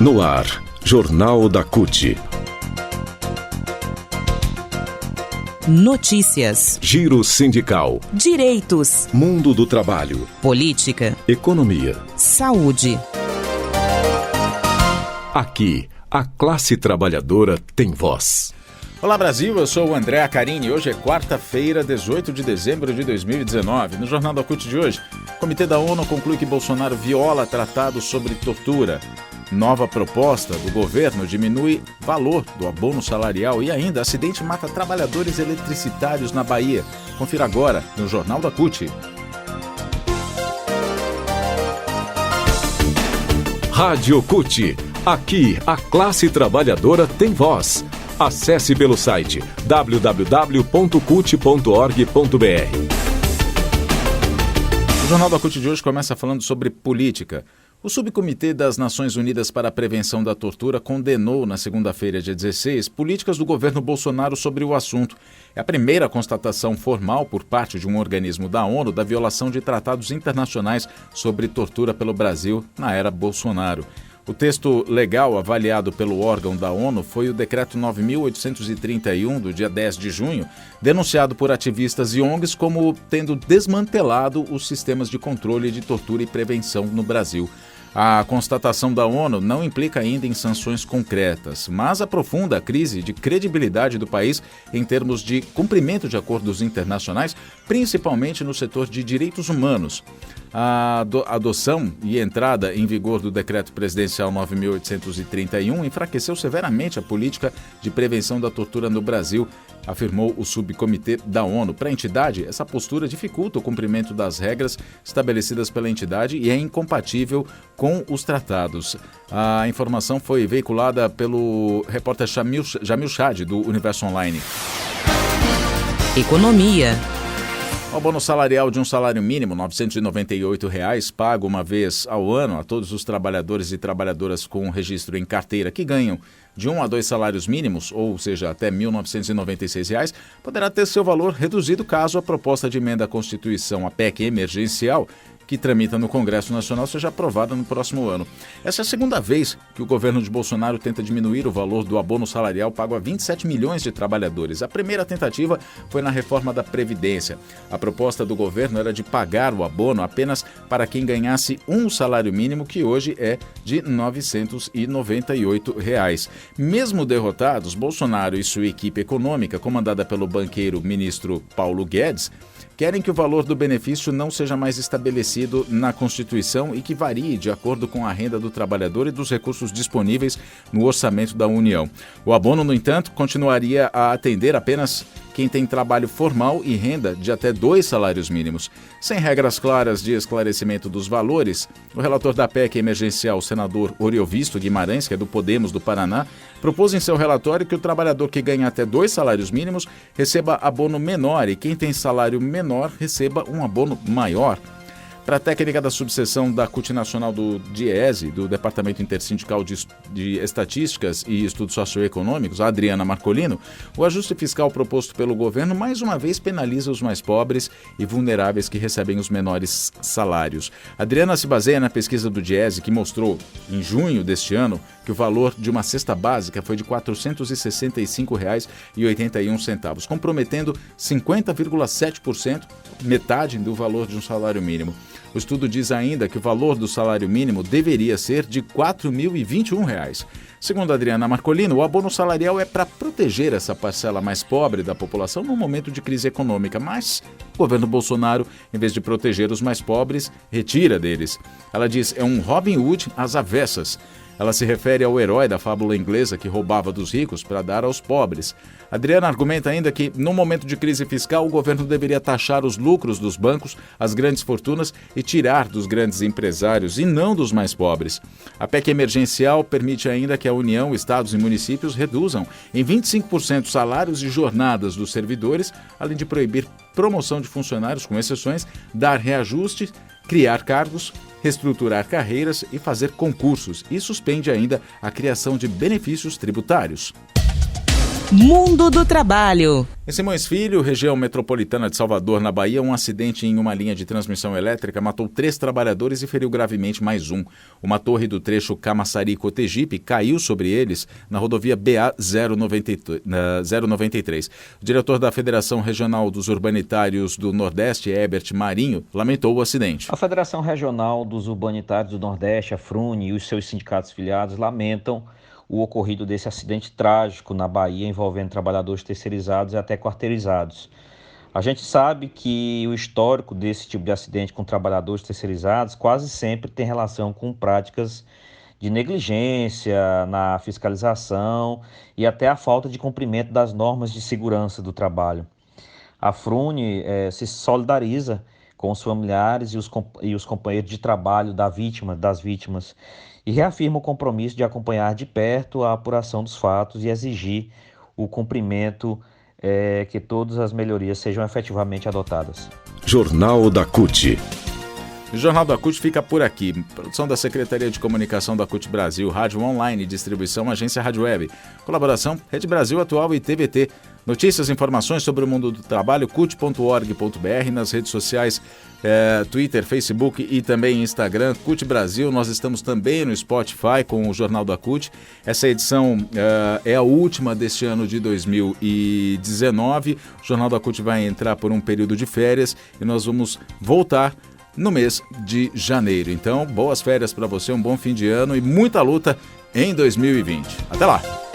No ar, Jornal da CUT. Notícias, Giro sindical, direitos, mundo do trabalho, política, economia. saúde. Aqui, a classe trabalhadora tem voz. Olá Brasil, eu sou o André Acarini. Hoje é quarta-feira, 18 de dezembro de 2019. No Jornal da CUT de hoje, o Comitê da ONU conclui que Bolsonaro viola tratado sobre tortura. Nova proposta do governo diminui valor do abono salarial e ainda acidente mata trabalhadores eletricitários na Bahia. Confira agora no Jornal da CUT. Rádio CUT. Aqui, a classe trabalhadora tem voz. Acesse pelo site www.cut.org.br. O Jornal da CUT de hoje começa falando sobre política. O Subcomitê das Nações Unidas para a Prevenção da Tortura condenou, na segunda-feira, dia 16, políticas do governo Bolsonaro sobre o assunto. É a primeira constatação formal por parte de um organismo da ONU da violação de tratados internacionais sobre tortura pelo Brasil na era Bolsonaro. O texto legal avaliado pelo órgão da ONU foi o Decreto 9.831, do dia 10 de junho, denunciado por ativistas e ONGs como tendo desmantelado os sistemas de controle de tortura e prevenção no Brasil. A constatação da ONU não implica ainda em sanções concretas, mas aprofunda a crise de credibilidade do país em termos de cumprimento de acordos internacionais, principalmente no setor de direitos humanos. A adoção e entrada em vigor do Decreto Presidencial 9.831 enfraqueceu severamente a política de prevenção da tortura no Brasil, afirmou o Subcomitê da ONU. Para a entidade, essa postura dificulta o cumprimento das regras estabelecidas pela entidade e é incompatível com os tratados. A informação foi veiculada pelo repórter Jamil Chad, do Universo Online. Economia. O abono salarial de um salário mínimo, R$ 998, pago uma vez ao ano a todos os trabalhadores e trabalhadoras com registro em carteira que ganham de 1 a 2 salários mínimos, ou seja, até R$ 1.996, poderá ter seu valor reduzido caso a proposta de emenda à Constituição, a PEC emergencial, que tramita no Congresso Nacional, seja aprovada no próximo ano. Essa é a segunda vez que o governo de Bolsonaro tenta diminuir o valor do abono salarial pago a 27 milhões de trabalhadores. A primeira tentativa foi na reforma da Previdência. A proposta do governo era de pagar o abono apenas para quem ganhasse um salário mínimo, que hoje é de R$ 998. Mesmo derrotados, Bolsonaro e sua equipe econômica, comandada pelo banqueiro ministro Paulo Guedes, querem que o valor do benefício não seja mais estabelecido na Constituição e que varie de acordo com a renda do trabalhador e dos recursos disponíveis no orçamento da União. O abono, no entanto, continuaria a atender apenas quem tem trabalho formal e renda de até 2 salários mínimos. Sem regras claras de esclarecimento dos valores, o relator da PEC emergencial, o senador Oriovisto Guimarães, que é do Podemos do Paraná, propôs em seu relatório que o trabalhador que ganha até 2 salários mínimos receba abono menor e quem tem salário menor receba um abono maior. Para a técnica da subseção da CUT Nacional do DIESE, do Departamento Intersindical de Estatísticas e Estudos Socioeconômicos, a Adriana Marcolino, o ajuste fiscal proposto pelo governo mais uma vez penaliza os mais pobres e vulneráveis que recebem os menores salários. A Adriana se baseia na pesquisa do DIESE, que mostrou, em junho deste ano, que o valor de uma cesta básica foi de R$ 465,81, comprometendo 50,7%, metade do valor de um salário mínimo. O estudo diz ainda que o valor do salário mínimo deveria ser de R$ 4.021. Segundo a Adriana Marcolino, o abono salarial é para proteger essa parcela mais pobre da população num momento de crise econômica, mas o governo Bolsonaro, em vez de proteger os mais pobres, retira deles. Ela diz, é um Robin Hood às avessas. Ela se refere ao herói da fábula inglesa que roubava dos ricos para dar aos pobres. Adriana argumenta ainda que, num momento de crise fiscal, o governo deveria taxar os lucros dos bancos, as grandes fortunas e tirar dos grandes empresários e não dos mais pobres. A PEC emergencial permite ainda que a União, estados e municípios reduzam em 25% salários e jornadas dos servidores, além de proibir promoção de funcionários, com exceções, dar reajustes, criar cargos, reestruturar carreiras e fazer concursos, e suspende ainda a criação de benefícios tributários. Mundo do Trabalho. Em Simões Filho, região metropolitana de Salvador, na Bahia, um acidente em uma linha de transmissão elétrica matou 3 trabalhadores e feriu gravemente mais um. Uma torre do trecho Camaçari-Cotegipe caiu sobre eles na rodovia BA 093. O diretor da Federação Regional dos Urbanitários do Nordeste, Herbert Marinho, lamentou o acidente. A Federação Regional dos Urbanitários do Nordeste, a FRUNE, e os seus sindicatos filiados lamentam o ocorrido desse acidente trágico na Bahia envolvendo trabalhadores terceirizados e até quarteirizados. A gente sabe que o histórico desse tipo de acidente com trabalhadores terceirizados quase sempre tem relação com práticas de negligência na fiscalização e até a falta de cumprimento das normas de segurança do trabalho. A FRUNE se solidariza com os familiares e os companheiros de trabalho das vítimas e reafirma o compromisso de acompanhar de perto a apuração dos fatos e exigir o cumprimento que todas as melhorias sejam efetivamente adotadas. Jornal da CUT. O Jornal da CUT fica por aqui. Produção da Secretaria de Comunicação da CUT Brasil, Rádio Online, Distribuição, Agência Rádio Web. Colaboração, Rede Brasil Atual e TVT. Notícias e informações sobre o mundo do trabalho, cut.org.br, nas redes sociais, Twitter, Facebook e também Instagram, CUT Brasil. Nós estamos também no Spotify com o Jornal da CUT. Essa edição é a última deste ano de 2019. O Jornal da CUT vai entrar por um período de férias e nós vamos voltar no mês de janeiro. Então, boas férias para você, um bom fim de ano e muita luta em 2020. Até lá!